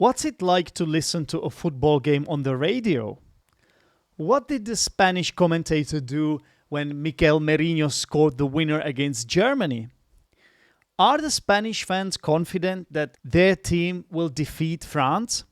What's it like to listen to a football game on the radio? What did the Spanish commentator do when Mikel Merino scored the winner against Germany? Are the Spanish fans confident that their team will defeat France?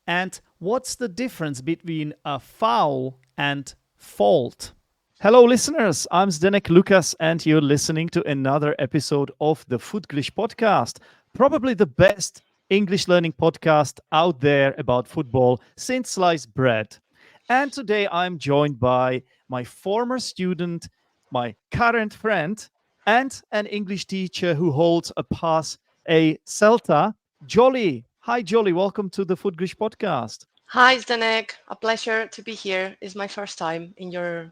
And what's the difference between a foul and fault? Hello, listeners. I'm Zdenek Lucas, and you're listening to another episode of the Footglish Podcast, probably the best English learning podcast out there about football since sliced bread. And today I'm joined by my former student, my current friend, and an English teacher who holds a pass, a Celta, Yoli. Hi, Yoli. Welcome to the Footglish Podcast. Hi, Zdenek. A pleasure to be here. It's my first time in your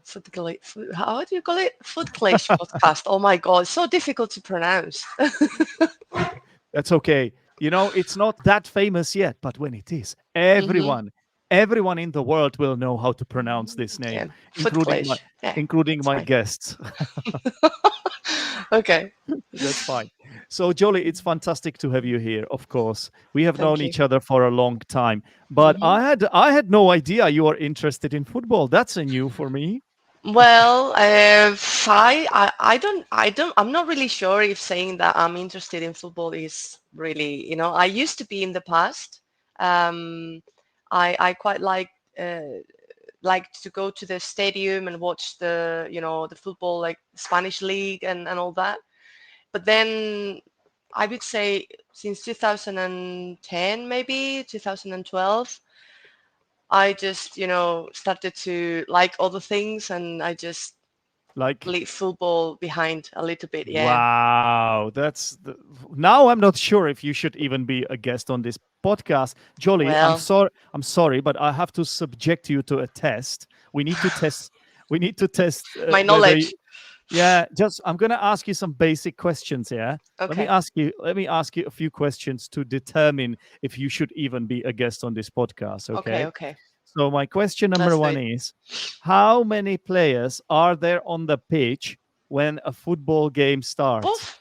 how do you call it? Footglish podcast. Oh my God, it's so difficult to pronounce. That's okay. You know, it's not that famous yet, but when it is, everyone in the world will know how to pronounce this name, Yeah, including Footglish. Yeah, including that's my fine. guests. Okay. That's fine. So, Jolie, it's fantastic to have you here. Of course, we have known Thank you. each other for a long time, but Mhm. I had no idea you are interested in football. That's a new for me. Well, I'm not really sure if saying that I'm interested in football is really, I used to be in the past. Um, I quite like to go to the stadium and watch the football, like Spanish league and all that. But then I would say since 2010, maybe 2012, I just, started to like other things and I just Like, leave football behind a little bit. Yeah. wow, now I'm not sure if you should even be a guest on this podcast. Jolie, Well, I'm sorry, but I have to subject you to a test. We need to test. We need to test my whether. knowledge. Yeah, just I'm gonna ask you some basic questions. Yeah, Okay. Let me ask you a few questions to determine if you should even be a guest on this podcast. Okay. Okay. Okay. So my question number Let's do one it. is, how many players are there on the pitch when a football game starts? Poof.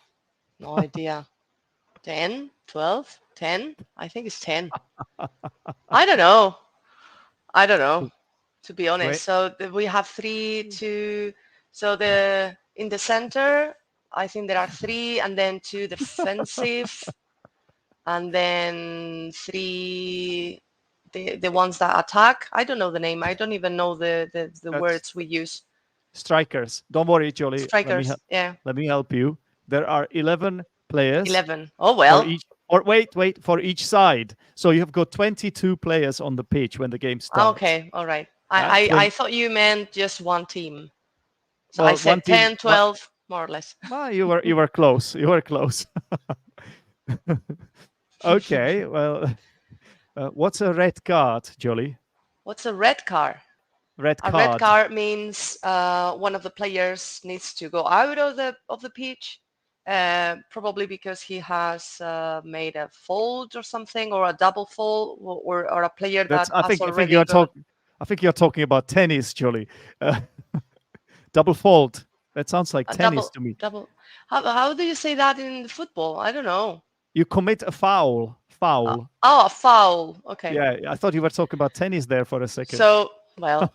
No idea. 10, 12, 10. I think it's 10. I don't know. I don't know, to be honest. Wait, So we have three, two. So in the center, I think there are three, and then two defensive, and then three the ones that attack. I don't know the name. I don't even know the that's words we use. strikers. Don't worry, Jolie. Strikers. Yeah, Let me help you. There are 11 players 11. Oh for well. each. Or wait, for each side. So you have got 22 players on the pitch when the game starts. Okay. All right. Yeah, I thought you meant just one team. So I well, one said team. 10, 12, more or less. You were close. You were close. Okay. Well, what's a red card, Jolie? What's a red card? Red A red card. card means one of the players needs to go out of the pitch, probably because he has made a fault or something, or a double fault, or a player That's. that has I think already you're got talking. I think you're talking about tennis, Jolie. Uh, double fault. That sounds like a tennis double to me. double. How do you say that in football? I don't know. You commit a foul. Foul. Oh, a foul. Okay. Yeah, I thought you were talking about tennis there for a second. So, well,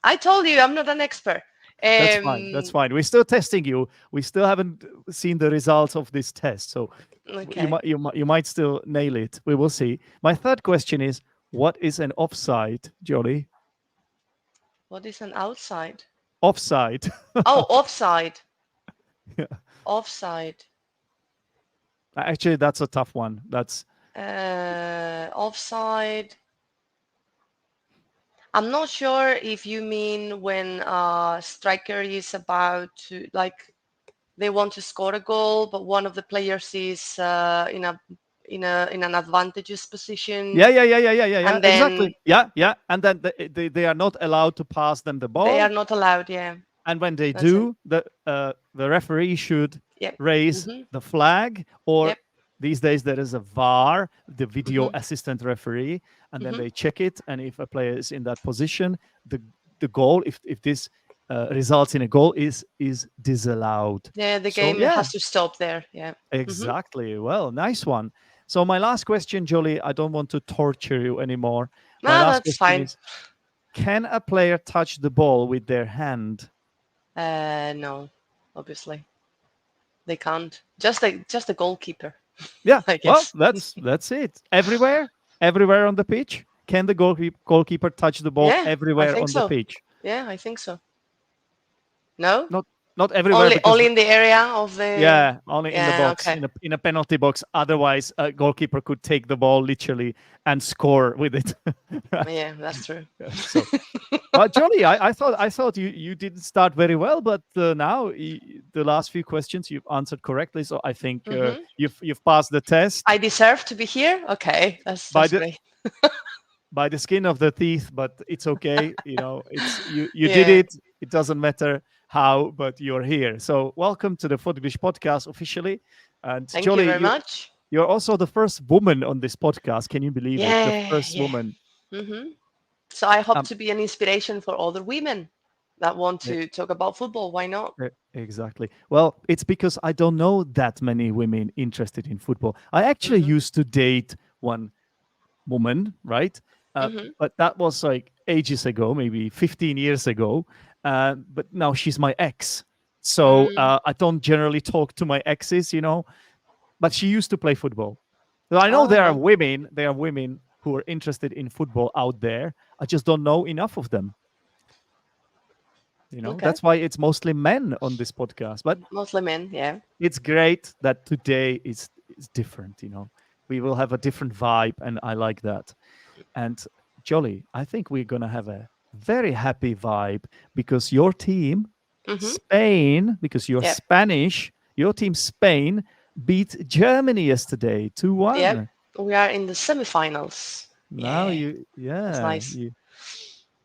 I told you I'm not an expert. That's fine. That's Um, fine. We're still testing you. We still haven't seen the results of this test, so okay. you might still nail it. We will see. My third question is, what is an offside, Jolie? What is an outside? Offside. Oh, offside. Yeah. Offside. Actually, that's a tough one. That's Offside. I'm not sure if you mean when a striker is about to, like, they want to score a goal, but one of the players is in an advantageous position, yeah. and then Exactly. Yeah. And then they are not allowed to pass them the they are ball. not allowed. Yeah, And when they that's it. do, the referee should Yep. raise Mm-hmm. the flag, or Yep. these days there is a VAR, the video Mm-hmm. assistant referee, and then Mm-hmm. they check it. And if a player is in that position, the goal, if this results in a goal, is disallowed. Yeah, the So game yeah, has to stop there. Yeah. Mm-hmm. exactly. Well, nice one. So my last question, Jolie, I don't want to torture you anymore. My No, last that's question fine. is, can a player touch the ball with their hand? No, obviously they can't. Just the goalkeeper, Yeah, I well, guess. that's it. Everywhere on the pitch. Can the goalkeeper touch the ball Yeah, I everywhere think on the so. pitch? Yeah, I think so. No, Not not everywhere only because only in the area of the. yeah, only in the Yeah, box, okay. in a penalty box. Otherwise, a goalkeeper could take the ball literally and score with it. Right? Yeah, that's true. Yeah, so, but Johnny, I thought you didn't start very well, but now the last few questions you've answered correctly. So I think Hmm. you've passed the test I deserve to be here. Okay, that's by that's the great. by the skin of the teeth, but it's okay. It's you did Yeah. it. It doesn't matter how, but you're here. So welcome to the Footglish Podcast officially. And Thank you Jolie, very much. you're also the first woman on this podcast. Can you believe it? The Yeah, first yeah. woman. Hmm. So I hope Um, to be an inspiration for other women that want e- to talk about football. Why not? exactly. Well, it's because I don't know that many women interested in football. I actually Hmm. used to date one woman, right? Uh, Hmm. but that was like ages ago, maybe 15 years ago. But now she's my ex. So Mm. I don't generally talk to my exes, but she used to play football. So I know Uh-huh. there are women who are interested in football out there. I just don't know enough of them. Okay. That's why it's mostly men on this podcast. But Mostly men. Yeah. it's great that today is different. We will have a different vibe, and I like that. And Jolly, I think we're gonna have a very happy vibe because your team, Hmm. Spain, because you're Yep. Spanish, your team Spain beat Germany yesterday, Yep. 2-1. We are in the semifinals. Now Yeah, you that's yeah, nice.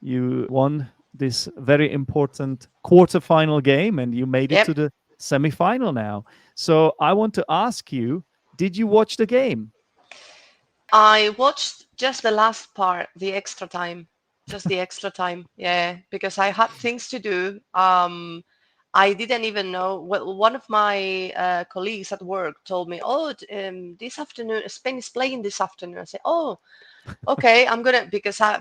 you won this very important quarterfinal game and you made it Yep. to the semifinal now. So I want to ask you, did you watch the game? I watched just the last part, the extra time, just the extra time. Yeah, because I had things to do. I didn't even know. Well, one of my colleagues at work told me, "Oh, this afternoon, Spain is playing this afternoon." I said, "Oh, okay, I'm gonna," because I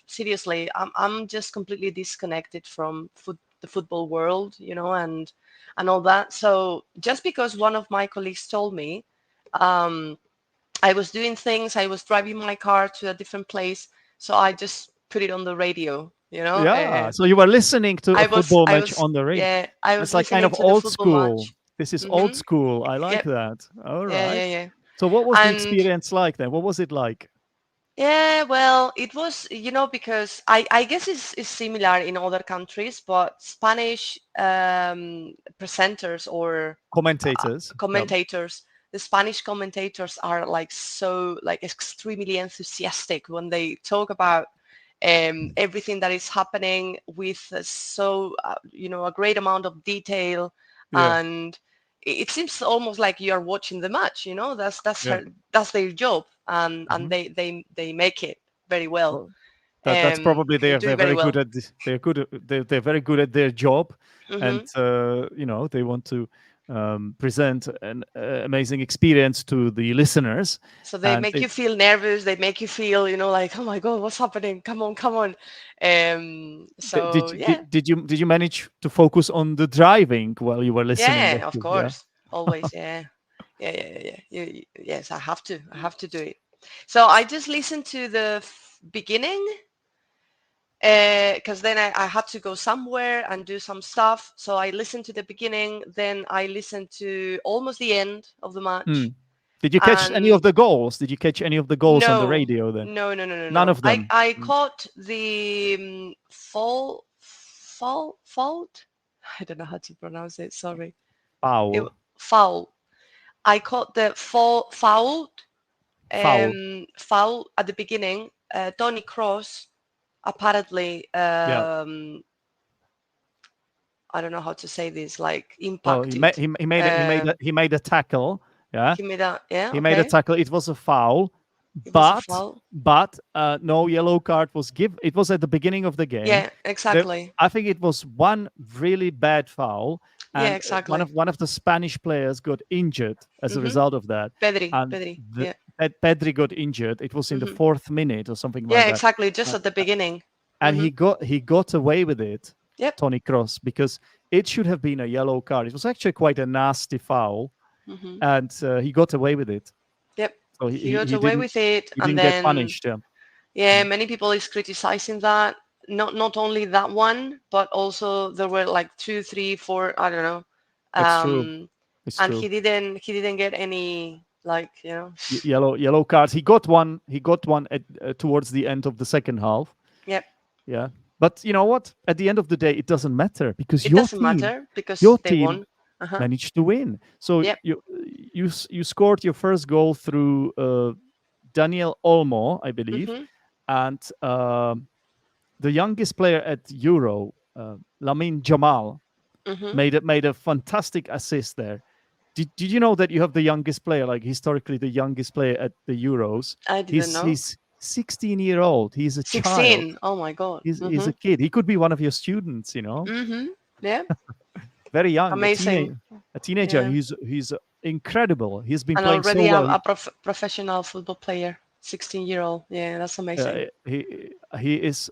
seriously, I'm just completely disconnected from the football world, and all that. So just because one of my colleagues told me, um, I was doing things, I was driving my car to a different place, so I just put it on the radio. Yeah. So you were listening to a football I match was, on the radio. yeah, I It's was like kind listening of to the old football school. match. This is old Hmm. school. I like Yep. that. All Yeah, right. yeah, yeah. So what was the And experience like then? What was it like? yeah, well, it was, because I guess it's similar in other countries, but Spanish presenters or Commentators. Yeah. commentators, the Spanish commentators are like so like extremely enthusiastic when they talk about everything that is happening with a great amount of detail, Yeah. and it seems almost like you are watching the match. Yeah. That's their job, and Mhm. they make it very well. Well, that's probably They they're do they're it very very good well. at this. They're very good at their job, and Hmm. they want to present an amazing experience to the listeners. So they And make you feel nervous. They make you feel, like, oh my God, what's happening? Come on, come on. did So yeah, did you manage to focus on the driving while you were listening? yeah, of Actually, yeah. course, always, yeah, yeah, yeah, yeah, yeah. Yes, I have to. I have to do it. So I just listened to the beginning because then I had to go somewhere and do some stuff. So I listened to the beginning, then I listened to almost the end of the Hmm. match. Did you catch any of And the goals? Did you catch any of the goals on the no, radio then? no, no, no, no, None no. of I them. I Mm. caught the fault. I don't know how to pronounce it. Sorry. It Foul. foul. I caught the Foul. foul at the beginning. Tony Cross apparently Yeah. I don't know how to say this, like Well, impacted. he made a Um, tackle. Yeah. he made a, yeah, He made a okay. tackle. It was a foul. It was a but foul. no yellow card was given. It was at the beginning of the game. Yeah, There, exactly. I think it was one really bad foul, Yeah, and exactly. one of the Spanish players got injured as a Mm-hmm. result of that, and Pedri. the Yeah. Pedri got injured. It was in the Mm-hmm. fourth minute or something like Yeah, that, exactly. Just uh, at the beginning. and Mm-hmm. he got away with it, Yep. Tony Cross, because it should have been a yellow card. It was actually quite a nasty foul, Mm-hmm. and he got away with it. Yep. So He got away with it, he and didn't get then punished. Yeah. yeah, Mm. many people is criticizing that. Not only that one, but also there were like two, three, four, I don't know. It's true. Um, It's and true. he didn't get any like, Yellow cards. He got one. He got one at, towards the end of the second half. yep. Yeah. But you know what? At the end of the day, it doesn't matter because It doesn't matter because your they team won. Uh-huh. managed to win. So Yep. you scored your first goal through Daniel Olmo, I believe, Mm-hmm. and the youngest player at Euro, Lamin Jamal, Mm-hmm. made a fantastic assist there. Did you know that you have the youngest player, like historically the youngest player at the Euros? I didn't know. He's 16-year-old. He's a child. 16. Oh my God. He's Mm-hmm. a kid. He could be one of your students. Mm-hmm. Yeah. Very young, Amazing. a teenager. Yeah. He's incredible. He's been And playing so already well. a professional football player. 16-year-old. Yeah, that's amazing. He is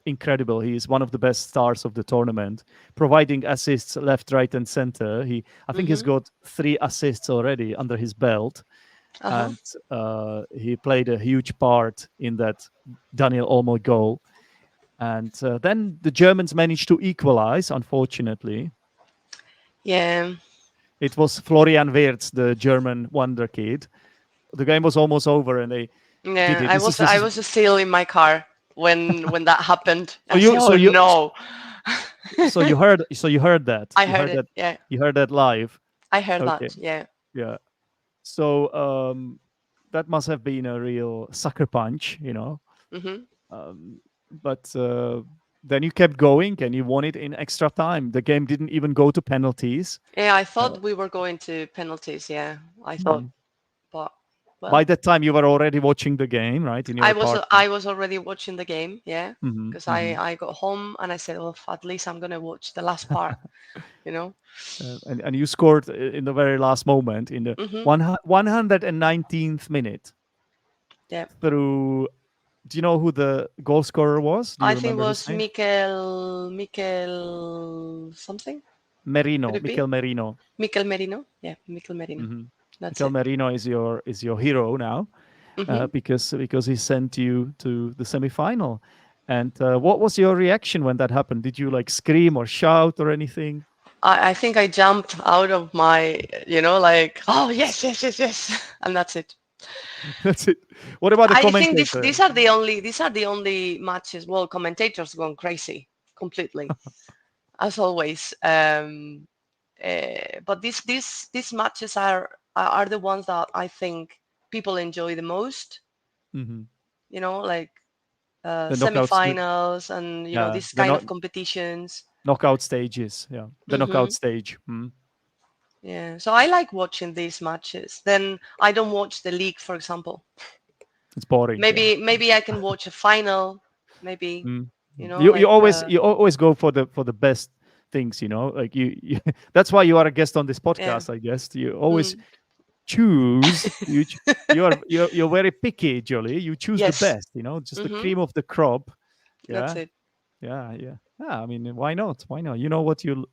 incredible. He is one of the best stars of the tournament, providing assists left, right, and center. I think he's Mm-hmm. got 3 assists already under his belt, Uh-huh. and he played a huge part in that Daniel Olmo goal. And then the Germans managed to equalize. Unfortunately, Yeah. it was Florian Wirtz, the German wonder kid. The game was almost over, and they did Yeah. it. This I is was still in my car when that happened. so I said, so "Oh no." you heard that I heard it. Yeah. you heard that live. I heard Okay, that. Yeah. yeah. So that must have been a real sucker punch, Mm-hmm. um, but then you kept going and you won it in extra time. The game didn't even go to penalties. Yeah, I uh, thought we were going to penalties. Yeah, I thought, mm. but By well, that time you were already watching the game, right, in your apartment. I was already watching the game. Yeah, Hmm, because hmm. I got home and I said, well, at least I'm gonna watch the last part. You know. And you scored in the very last moment in the Mm-hmm. 119th minute Yeah, through. Do you know who the goal scorer was? Do you I think it remember his was name? Mikel something. Could Merino, it be Mikel Merino. Mikel Merino? Yeah, Mikel Merino. Hmm. That's Mikel it. Merino is your hero now, Mm-hmm. because he sent you to the semifinal. And what was your reaction when that happened? Did you like scream or shout or anything? I think I jumped out of my, like, oh yes, yes, yes, yes, and that's it. That's it. What about the I think commentator? these are the only matches. Well, commentators gone crazy completely as always. But these matches are the ones that I think people enjoy the most. Hmm. Like The knockouts, semifinals and yeah, this kind of competitions. knockout stages, yeah, the knockout Hmm. stage. Mm. Yeah, so I like watching these matches. Then I don't watch the league, for example. It's boring, yeah. Maybe I can watch a final. Maybe Mm. like You always go for the best things, like you that's why you are a guest on this yeah. podcast, I guess. You always Mm, choose you ch- you're very picky, Jolly. You choose the yes. best, just the Hmm. cream of the crop. That's Yeah, it. yeah. I mean, why not? You know what you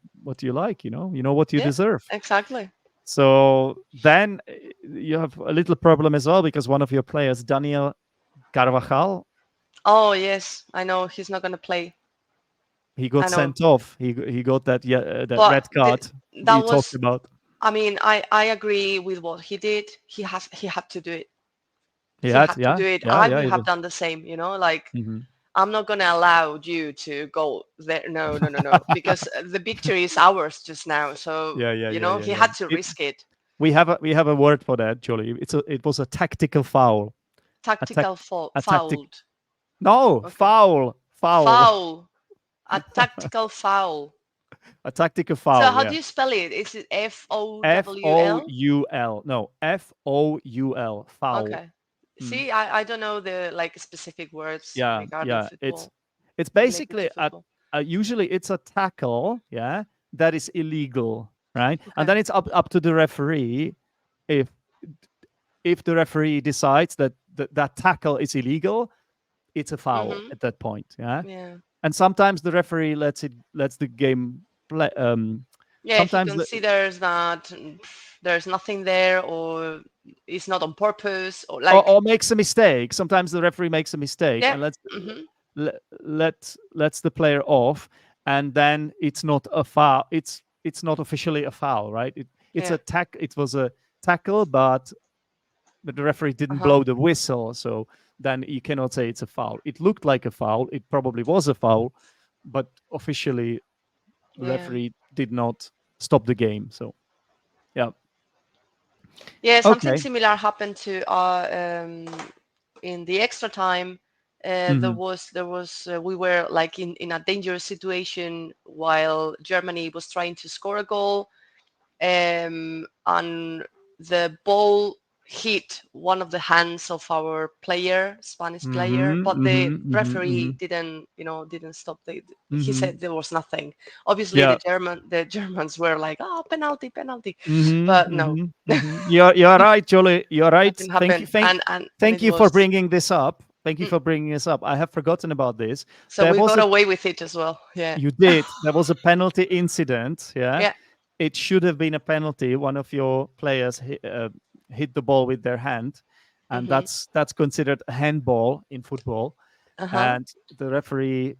like, you know what you Yeah, deserve. exactly. So then you have a little problem as well because one of your players, Daniel Carvajal, Oh yes, I know he's not gonna play. he got I know, sent off. He got that but red card that we talked was. about. I mean, I agree with what he did. He had to do it. He He had, had to yeah, do it. yeah, I yeah. would It have was. done the same. Like Mhm. I'm not gonna allow you to go there. No, no, no, no, because the victory is ours just now. So Yeah. he had to risk it. We have a word for that, Jolly. It was a tactical foul. A tac Tactical a tactic. fouled. No, Okay, foul. foul. A tactical foul. A tactical So foul. how do Yeah. you spell it? Is it F Fowl? O U L. No, Foul. Foul. Okay. Mm. See, I don't know the like specific words Yeah, regarding yeah. It's football it's related to basically football. usually it's a tackle, yeah, that is illegal, right? And Okay. then it's up to the referee if if the referee decides that that tackle is illegal, it's a foul Mm-hmm. at that point, yeah. Yeah. And sometimes the referee lets the game play. Yeah, he Sometimes the considers that there's nothing there or it's not on purpose or like, or makes a mistake. Sometimes the referee makes a mistake yeah. and Mm-hmm. lets the player off, and then it's not a foul. It's not officially a foul, right? It's Yeah. a tack. It was a tackle, but the referee didn't Uh-huh. blow the whistle, so then you cannot say it's a foul. It looked like a foul. It probably was a foul, but officially the Yeah. referee did not stop the game. So yeah, Yeah, something okay. similar happened to in the extra time. Hmm. There was we were like in a dangerous situation while Germany was trying to score a goal, and the ball hit one of the hands of our player, Spanish player, Hmm. but the Hmm. Hmm. referee Hmm. didn't stop. He Hmm. said there was nothing. Obviously, Yeah. the Germans were like, oh, penalty, penalty, Mhm, but no, mhm, mhm. You're right, Jolie. You're right. nothing Thank you, happened, and thank it you for was. bringing this up. Thank you Mm, for bringing this up. I have forgotten about this. so There we was got a away with it as well. Yeah, You did. There was a penalty incident. Yeah, yeah. it should have been a penalty. One of your players hit the ball with their hand, and Mm-hmm. that's considered a handball in football. Uh-huh. And the referee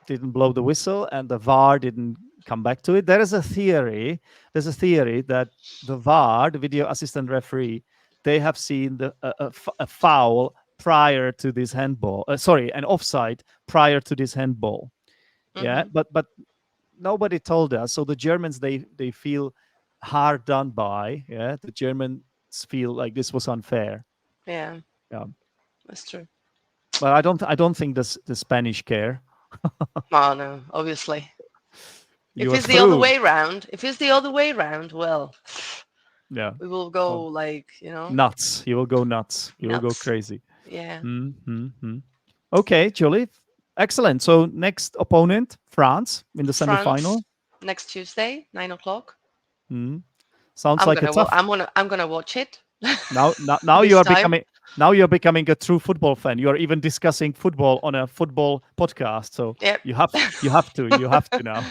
didn't blow the whistle, and the VAR didn't come back to it. There is a theory. There's a theory that the VAR, the video assistant referee, they have seen a foul prior to this handball. Sorry, an offside prior to this handball. Yeah, Mm-hmm. but nobody told us. So the Germans, they feel hard done by. Yeah, the Germans feel like this was unfair. Yeah, Yeah, that's true. but I don't think the Spanish care. Oh no, obviously. If You're it's the other through. way round, if it's the other way round, well, Yeah. we will Oh, go like, nuts. You will go nuts. You will go nuts. crazy. Yeah. Mm-hmm. Okay, Julie. Excellent. So next opponent, France in the France semifinal. next Tuesday, 9 o'clock. Mm. Sounds like a tough. I'm gonna watch it Now you this are time. becoming a true football fan. You are even discussing football on a football podcast. So Yep. you have to now.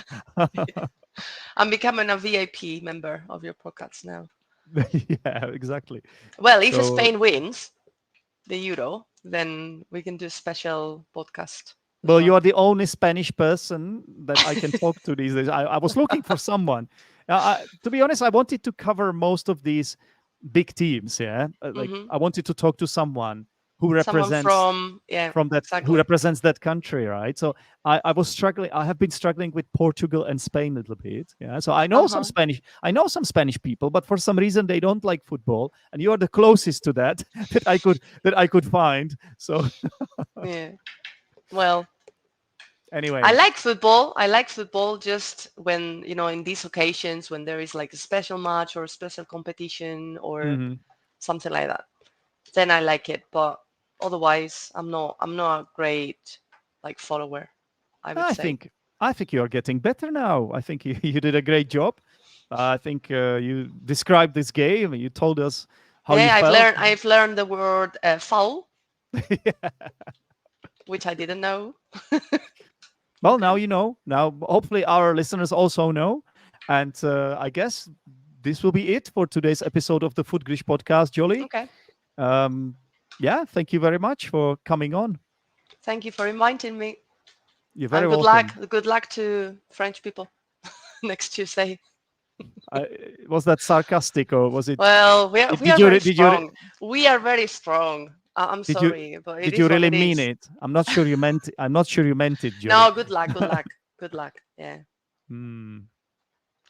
I'm becoming a VIP member of your podcast now. Yeah, exactly. Well, if So Spain wins the Euro, then we can do a special podcast as well, you well. are the only Spanish person that I can talk to these days. I was looking for someone. To be honest, I wanted to cover most of these big teams. Yeah, like Hmm. I wanted to talk to someone who Someone represents from, yeah, who exactly. represents that country, right? So I was struggling. I have been struggling with Portugal and Spain a little bit. Yeah, so I know some Uh-huh. Spanish. I know some Spanish people, but for some reason they don't like football, and you are the closest to that that I could find. So Yeah. Well, I anyway. like football. I like football just when, in these occasions when there is like a special match or a special competition or Mhm. something like that. Then I like it. But otherwise, I'm not a great like follower, I would I say. think I think you are getting better now. I think you, you did a great job. I think you described this game. You told us how you Yeah, I've felt. learned I've learned the word foul, Yeah. which I didn't know. Well, now you know. Now, hopefully, our listeners also know. And I guess this will be it for today's episode of the Footglish Podcast, Jolly. Okay. Um, yeah, thank you very much for coming on. Thank you for inviting me. You're very And good luck. welcome. Good luck to French people next Tuesday. I, was that sarcastic or was it? Well, we Did are you very did you strong. We are very strong. I'm did you sorry, but it did is you what really it mean is. it? I'm not sure you meant. I'm not sure you meant it, Jolly. No, good luck. Good luck. Good luck. Yeah. Hmm.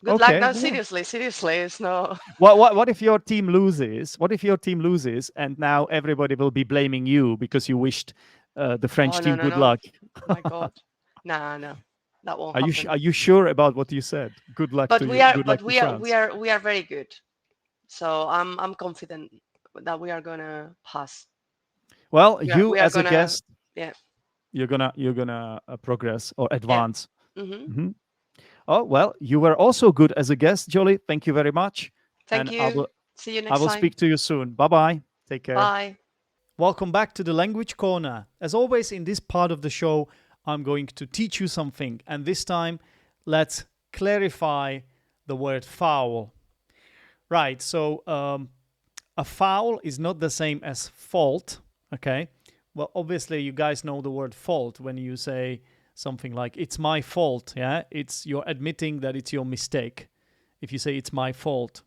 Good luck. Okay. No, Well, seriously, seriously. It's no. what if your team loses? What if your team loses and now everybody will be blaming you because you wished the Oh French no, team no, good no. luck? My God. Nah, no. That won't Are happen. you sure about what you said? Good luck But to we you. are Good luck but to we are we France. are we are very good. So I'm confident that we are gonna pass. Well, you we are as a gonna, guest, yeah, you're gonna progress or yeah. advance. Hmm. Hmm. Oh well, you were also good as a guest, Jolly. Thank you very much, Thank and I you. will See you I next will time. speak to you soon. Bye bye. Take care. Bye. Welcome back to the Language Corner. As always, in this part of the show, I'm going to teach you something, and this time, let's clarify the word foul. Right. So a foul is not the same as fault. Okay. Well, obviously, you guys know the word fault when you say something like "it's my fault." Yeah, you're admitting that it's your mistake. If you say "it's my fault,"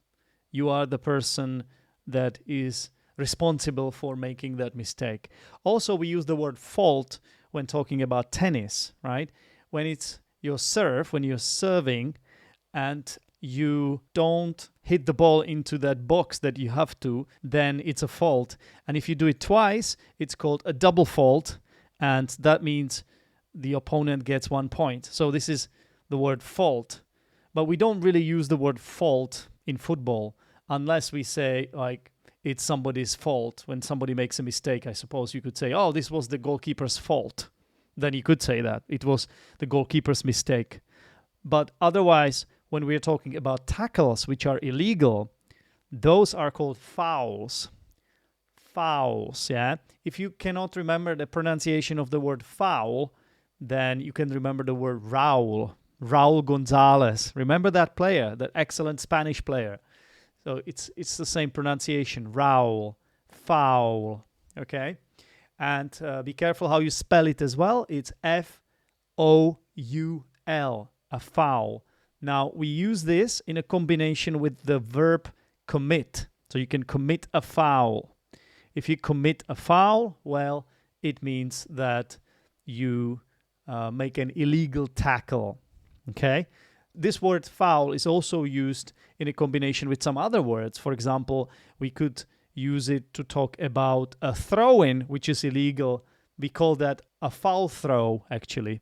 you are the person that is responsible for making that mistake. Also, we use the word fault when talking about tennis, right? When it's your serve, when you're serving and you don't hit the ball into that box that you have to, then it's a fault. And if you do it twice, it's called a double fault. And that means the opponent gets 1 point. So this is the word fault. But we don't really use the word fault in football unless we say, like, it's somebody's fault. When somebody makes a mistake, I suppose you could say, oh, this was the goalkeeper's fault. Then you could say that. It was the goalkeeper's mistake. But otherwise, when we're talking about tackles, which are illegal, those are called fouls. Fouls, yeah? If you cannot remember the pronunciation of the word foul, then you can remember the word Raul. Raul Gonzalez. Remember that player, that excellent Spanish player. So it's the same pronunciation. Raul. Foul. Okay? And be careful how you spell it as well. It's Foul. A foul. Now, we use this in a combination with the verb commit. So you can commit a foul. If you commit a foul, well, it means that you make an illegal tackle. Okay? This word foul is also used in a combination with some other words. For example, we could use it to talk about a throw-in, which is illegal. We call that a foul throw, actually.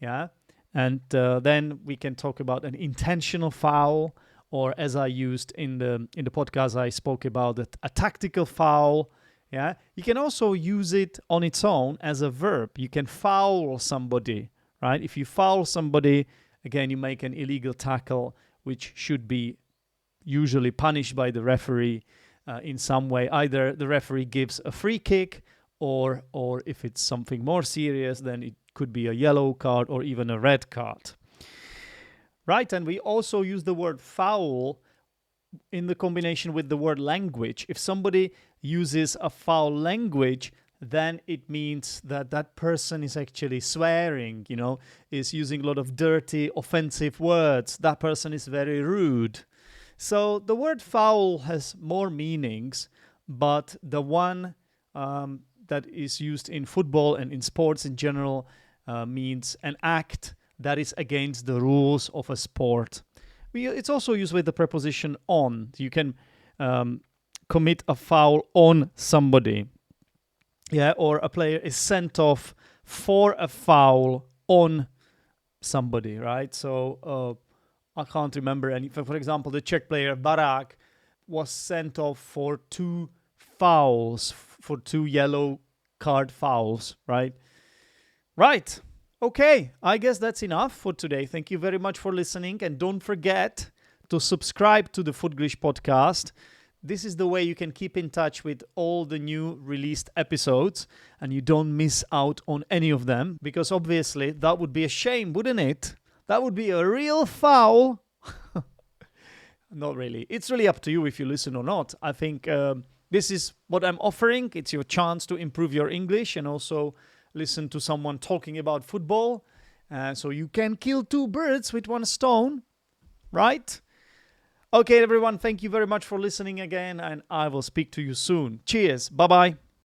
Yeah? And then we can talk about an intentional foul, or as I used in the podcast, I spoke about it, a tactical foul. Yeah, you can also use it on its own as a verb. You can foul somebody, right? If you foul somebody, again, you make an illegal tackle, which should be usually punished by the referee in some way. Either the referee gives a free kick, or if it's something more serious, then it could be a yellow card or even a red card. Right, and we also use the word foul in the combination with the word language. If somebody uses a foul language, then it means that that person is actually swearing, is using a lot of dirty, offensive words. That person is very rude. So the word foul has more meanings, but the one that is used in football and in sports in general means an act that is against the rules of a sport. It's also used with the preposition on. You can commit a foul on somebody. Yeah, or a player is sent off for a foul on somebody, right? So I can't remember any. For example, the Czech player Barak was sent off for 2 fouls, for 2 yellow card fouls, right? Right. Okay, I guess that's enough for today. Thank you very much for listening. And don't forget to subscribe to the Footglish Podcast. This is the way you can keep in touch with all the new released episodes and you don't miss out on any of them, because obviously that would be a shame, wouldn't it? That would be a real foul. Not really. It's really up to you if you listen or not. I think this is what I'm offering. It's your chance to improve your English and also listen to someone talking about football. So you can kill 2 birds with 1 stone, right? Okay, everyone, thank you very much for listening again, and I will speak to you soon. Cheers. Bye-bye.